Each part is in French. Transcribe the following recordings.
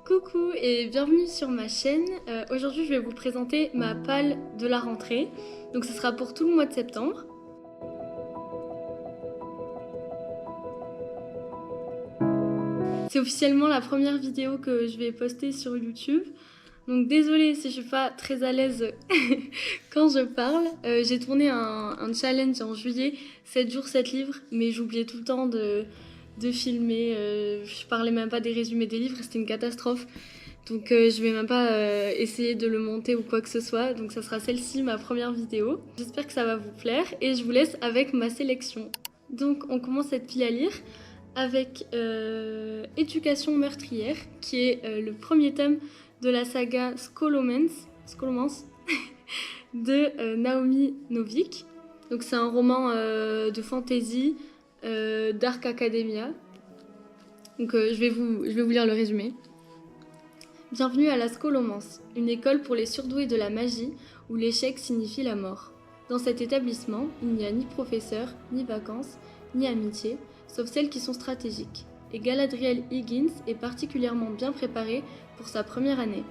Coucou et bienvenue sur ma chaîne. Aujourd'hui je vais vous présenter ma palle de la rentrée. Donc ce sera pour tout le mois de septembre. C'est officiellement la première vidéo que je vais poster sur YouTube. Donc désolée si je suis pas très à l'aise quand je parle. J'ai tourné un challenge en juillet, 7 jours, 7 livres, mais j'oubliais tout le temps de filmer. Je parlais même pas des résumés des livres, c'était une catastrophe. Donc je vais même pas essayer de le monter ou quoi que ce soit. Donc ça sera celle-ci, ma première vidéo. J'espère que ça va vous plaire et je vous laisse avec ma sélection. Donc on commence cette pile à lire avec Éducation meurtrière, qui est le premier tome de la saga Scholomance de Naomi Novik. Donc c'est un roman de fantasy, Dark Academia. Donc je vais vous lire le résumé. Bienvenue à la Scholomance, une école pour les surdoués de la magie où l'échec signifie la mort. Dans cet établissement, il n'y a ni professeur, ni vacances, ni amitié, sauf celles qui sont stratégiques. Et Galadriel Higgins est particulièrement bien préparée pour sa première année.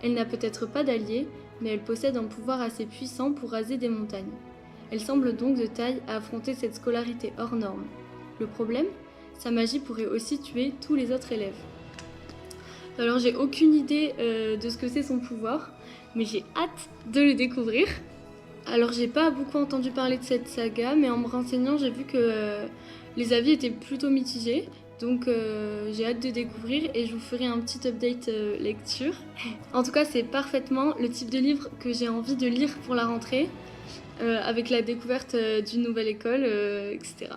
Elle n'a peut-être pas d'alliés, mais elle possède un pouvoir assez puissant pour raser des montagnes. Elle semble donc de taille à affronter cette scolarité hors norme. Le problème ? Sa magie pourrait aussi tuer tous les autres élèves. Alors j'ai aucune idée de ce que c'est son pouvoir, mais j'ai hâte de le découvrir. Alors j'ai pas beaucoup entendu parler de cette saga, mais en me renseignant j'ai vu que les avis étaient plutôt mitigés. Donc j'ai hâte de découvrir et je vous ferai un petit update lecture. En tout cas c'est parfaitement le type de livre que j'ai envie de lire pour la rentrée, avec la découverte d'une nouvelle école, etc.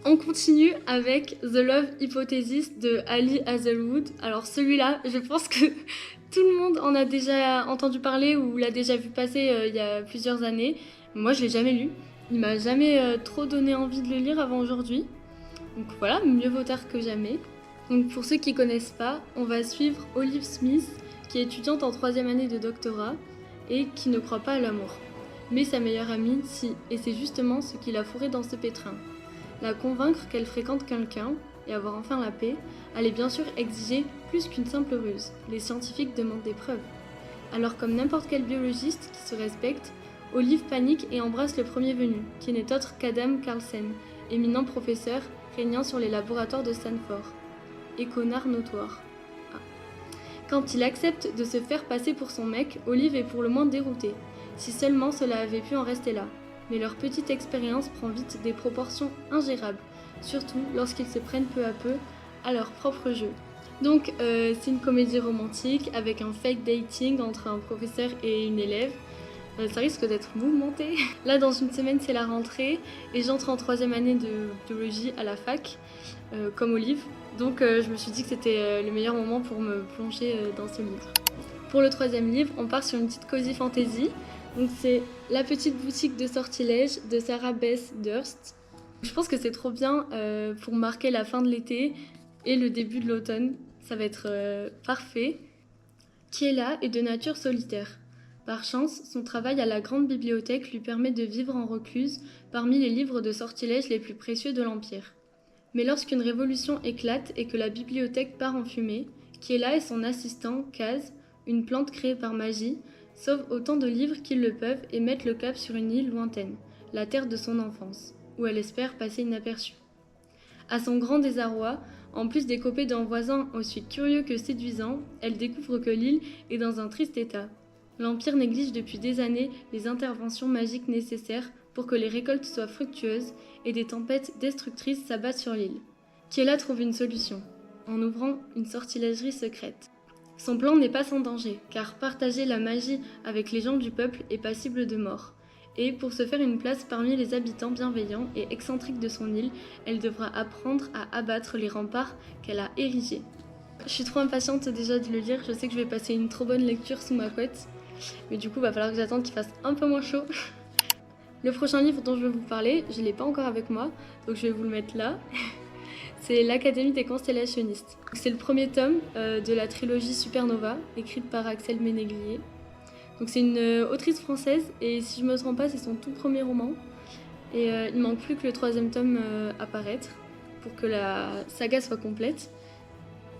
On continue avec The Love Hypothesis de Ali Hazelwood. Alors celui-là, je pense que tout le monde en a déjà entendu parler ou l'a déjà vu passer il y a plusieurs années. Moi, je l'ai jamais lu. Il m'a jamais trop donné envie de le lire avant aujourd'hui. Donc voilà, mieux vaut tard que jamais. Donc pour ceux qui connaissent pas, on va suivre Olive Smith, qui est étudiante en 3e année de doctorat et qui ne croit pas à l'amour. Mais sa meilleure amie, si, et c'est justement ce qui l'a fourrée dans ce pétrin. La convaincre qu'elle fréquente quelqu'un, et avoir enfin la paix, allait bien sûr exiger plus qu'une simple ruse. Les scientifiques demandent des preuves. Alors comme n'importe quel biologiste qui se respecte, Olive panique et embrasse le premier venu, qui n'est autre qu'Adam Carlsen, éminent professeur régnant sur les laboratoires de Stanford. Et connard notoire. Ah. Quand il accepte de se faire passer pour son mec, Olive est pour le moins déroutée. Si seulement cela avait pu en rester là. Mais leur petite expérience prend vite des proportions ingérables, surtout lorsqu'ils se prennent peu à peu à leur propre jeu. Donc c'est une comédie romantique avec un fake dating entre un professeur et une élève. Ça risque d'être mouvementé. Là dans une semaine c'est la rentrée et j'entre en 3e année de biologie à la fac, comme Olive. Donc je me suis dit que c'était le meilleur moment pour me plonger dans ce livre. Pour le 3e livre, on part sur une petite cozy fantasy. Donc c'est La petite boutique de sortilèges de Sarah Beth Durst. Je pense que c'est trop bien pour marquer la fin de l'été et le début de l'automne. Ça va être parfait. Kiela est de nature solitaire. Par chance, son travail à la grande bibliothèque lui permet de vivre en recluse parmi les livres de sortilèges les plus précieux de l'Empire. Mais lorsqu'une révolution éclate et que la bibliothèque part en fumée, Kiela et son assistant, Kaz, une plante créée par magie, sauvent autant de livres qu'ils le peuvent et mettent le cap sur une île lointaine, la terre de son enfance, où elle espère passer inaperçue. À son grand désarroi, en plus d'écoper d'un voisin aussi curieux que séduisant, elle découvre que l'île est dans un triste état. L'Empire néglige depuis des années les interventions magiques nécessaires pour que les récoltes soient fructueuses et des tempêtes destructrices s'abattent sur l'île. Kiela trouve une solution, en ouvrant une sortilègerie secrète. Son plan n'est pas sans danger, car partager la magie avec les gens du peuple est passible de mort. Et pour se faire une place parmi les habitants bienveillants et excentriques de son île, elle devra apprendre à abattre les remparts qu'elle a érigés. Je suis trop impatiente déjà de le lire, je sais que je vais passer une trop bonne lecture sous ma couette. Mais du coup, va falloir que j'attende qu'il fasse un peu moins chaud. Le prochain livre dont je vais vous parler, je ne l'ai pas encore avec moi, donc je vais vous le mettre là. C'est l'Académie des constellationnistes. C'est le premier tome de la trilogie Supernova, écrite par Axel Ménéglier. Donc c'est une autrice française, et si je ne me trompe pas, c'est son tout premier roman. Et il manque plus que le 3e tome à paraître, pour que la saga soit complète.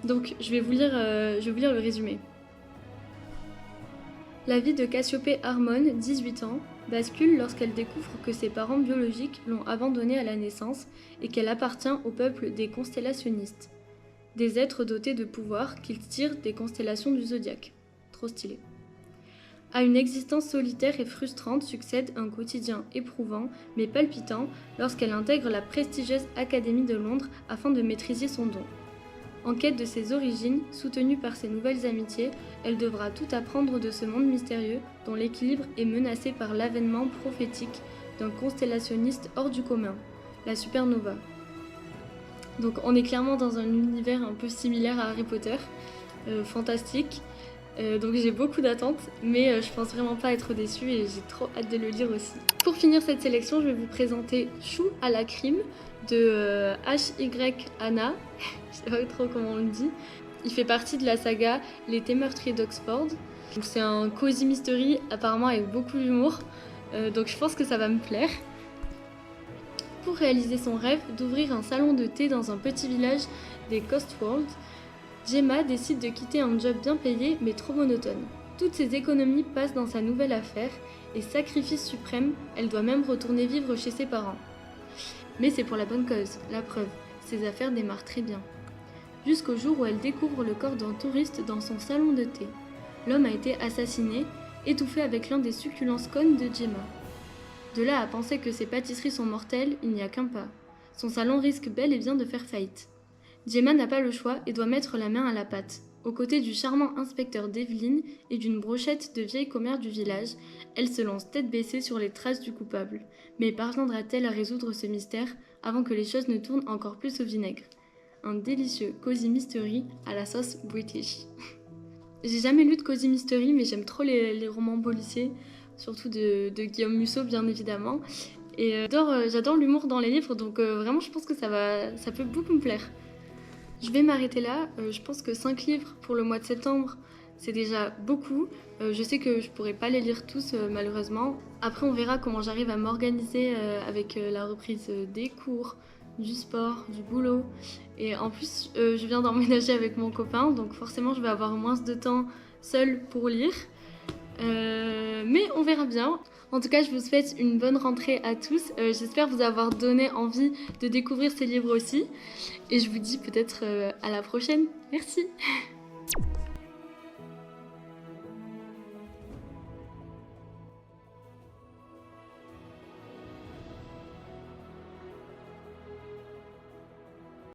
Donc je vais vous lire le résumé. La vie de Cassiopée Harmon, 18 ans, bascule lorsqu'elle découvre que ses parents biologiques l'ont abandonnée à la naissance et qu'elle appartient au peuple des constellationnistes. Des êtres dotés de pouvoirs qu'ils tirent des constellations du zodiaque. Trop stylé. À une existence solitaire et frustrante succède un quotidien éprouvant mais palpitant lorsqu'elle intègre la prestigieuse Académie de Londres afin de maîtriser son don. En quête de ses origines, soutenue par ses nouvelles amitiés, elle devra tout apprendre de ce monde mystérieux dont l'équilibre est menacé par l'avènement prophétique d'un constellationniste hors du commun, la supernova. Donc on est clairement dans un univers un peu similaire à Harry Potter, fantastique. Donc j'ai beaucoup d'attentes, mais je pense vraiment pas être déçue et j'ai trop hâte de le lire aussi. Pour finir cette sélection, je vais vous présenter Chou à la crime de H.Y. Anna. Je sais pas trop comment on le dit. Il fait partie de la saga Les Thé meurtriers d'Oxford. Donc c'est un cozy mystery apparemment avec beaucoup d'humour, donc je pense que ça va me plaire. Pour réaliser son rêve d'ouvrir un salon de thé dans un petit village des Cotswolds, Gemma décide de quitter un job bien payé mais trop monotone. Toutes ses économies passent dans sa nouvelle affaire et sacrifice suprême, elle doit même retourner vivre chez ses parents. Mais c'est pour la bonne cause, la preuve, ses affaires démarrent très bien. Jusqu'au jour où elle découvre le corps d'un touriste dans son salon de thé. L'homme a été assassiné, étouffé avec l'un des succulents scones de Gemma. De là à penser que ses pâtisseries sont mortelles, il n'y a qu'un pas. Son salon risque bel et bien de faire faillite. Gemma n'a pas le choix et doit mettre la main à la pâte. Aux côtés du charmant inspecteur Devlin et d'une brochette de vieilles commères du village, elle se lance tête baissée sur les traces du coupable. Mais parviendra-t-elle à résoudre ce mystère avant que les choses ne tournent encore plus au vinaigre? Un délicieux cozy mystery à la sauce british. J'ai jamais lu de cozy mystery, mais j'aime trop les romans policiers, surtout de Guillaume Musso bien évidemment. Et j'adore l'humour dans les livres, donc vraiment je pense que ça peut beaucoup me plaire. Je vais m'arrêter là, je pense que 5 livres pour le mois de septembre, c'est déjà beaucoup. Je sais que je pourrais pas les lire tous malheureusement. Après on verra comment j'arrive à m'organiser avec la reprise des cours, du sport, du boulot. Et en plus je viens d'emménager avec mon copain, donc forcément je vais avoir moins de temps seule pour lire. Mais on verra bien. En tout cas, je vous souhaite une bonne rentrée à tous. J'espère vous avoir donné envie de découvrir ces livres aussi. Et je vous dis peut-être à la prochaine. Merci.